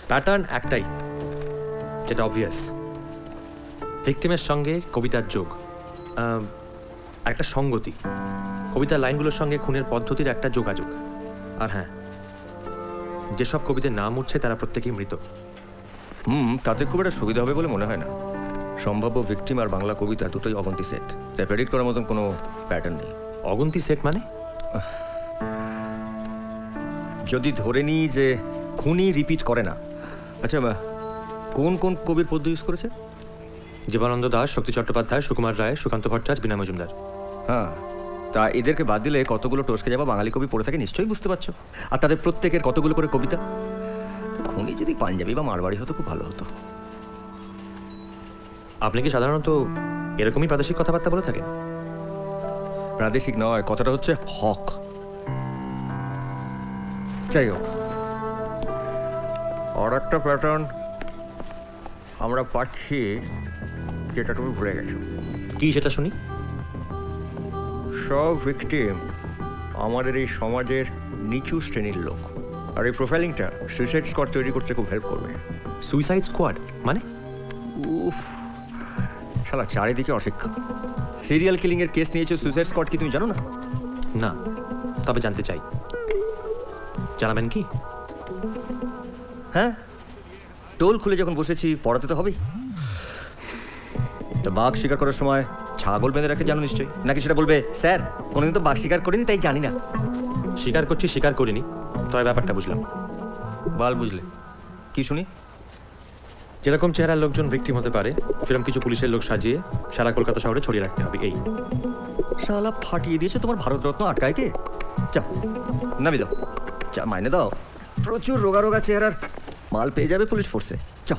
Pattern একটাই, যেটা obvious. ভিকটিমের সঙ্গে কবিতার যোগ, একটা সঙ্গতি, কবিতার লাইনগুলোর সঙ্গে খুনের পদ্ধতির একটা যোগাযোগ। আর হ্যাঁ, যেসব কবিদের নাম উঠছে তারা প্রত্যেকেই মৃত। তাতে খুব একটা সুবিধা হবে বলে মনে হয় না। সম্ভাব্য ভিকটিম আর বাংলা কবিতা দুটোই অগন্তি সেট, তাই প্রেডিক্ট করার মতন কোনো প্যাটার্ন নেই। অগুন্তি সেট মানে? যদি ধরে নিই যে খুনি রিপিট করে না। আচ্ছা, কোন কোন কবির পদ্য ইউজ করেছে? জীবনানন্দ দাস, শক্তি চট্টোপাধ্যায়, সুকুমার রায়, সুকান্ত ভট্টাচার্য, বীণা মজুমদার। হ্যাঁ, তা এদেরকে বাদ দিলে কতগুলো টসকে যাওয়া বাঙালি কবি পড়ে থাকে নিশ্চয়ই বুঝতে পারছো। আর তাদের প্রত্যেকের কতগুলো করে কবিতা। খুনি যদি পাঞ্জাবি বা মারবাড়ি হতো খুব ভালো হতো। আপনি কি সাধারণত এরকমই প্রাদেশিক কথাবার্তা বলে থাকেন? প্রাদেশিক নয়, কথাটা হচ্ছে হক। যাই হোক, আর একটা প্যাটার্ন আমরা পাচ্ছি যেটা তুমি ভুলে গেছো। কি সেটা শুনি? সব ভিকটিম আমাদের এই সমাজের নিচু শ্রেণীর লোক। আর এই প্রোফাইলিংটা সুইসাইড স্কোয়াড তৈরি করতে খুব হেল্প করবে। সুইসাইড স্কোয়াড মানে? উফ, শালা চারিদিকে অশিক্ষা। সিরিয়াল কিলিংয়ের কেস নিয়েছো সুইসাইড স্কোয়াড, কি তুমি জানো না? না, তবে জানতে চাই। জানাবেন কি? হ্যাঁ, টোল খুলে যখন বসেছি পড়াতে তো হবেই। তো বাঘ শিকার করার সময় ছাগল বেঁধে রাখে জানো নিশ্চয়ই, নাকি সেটা বলবে স্যার কোনোদিন তো বাঘ শিকার করিনি তাই জানি না? স্বীকার করছি, স্বীকার করিনি, তবে ব্যাপারটা বুঝলাম। বাল বুঝলে কি শুনি? যেরকম চেহারার লোকজন ভিকটিম হতে পারে, সেরকম কিছু পুলিশের লোক সাজিয়ে সারা কলকাতা শহরে ছড়িয়ে রাখতে হবে। এই শালা ফাটিয়ে দিয়েছো তোমার ভারতরত্ন আটকায় কে? চা নামি দাও, চা মাইনে দাও। প্রচুর রোগা রোগা চেহারার মাল পেয়ে যাবে পুলিশ ফোর্সে। চা।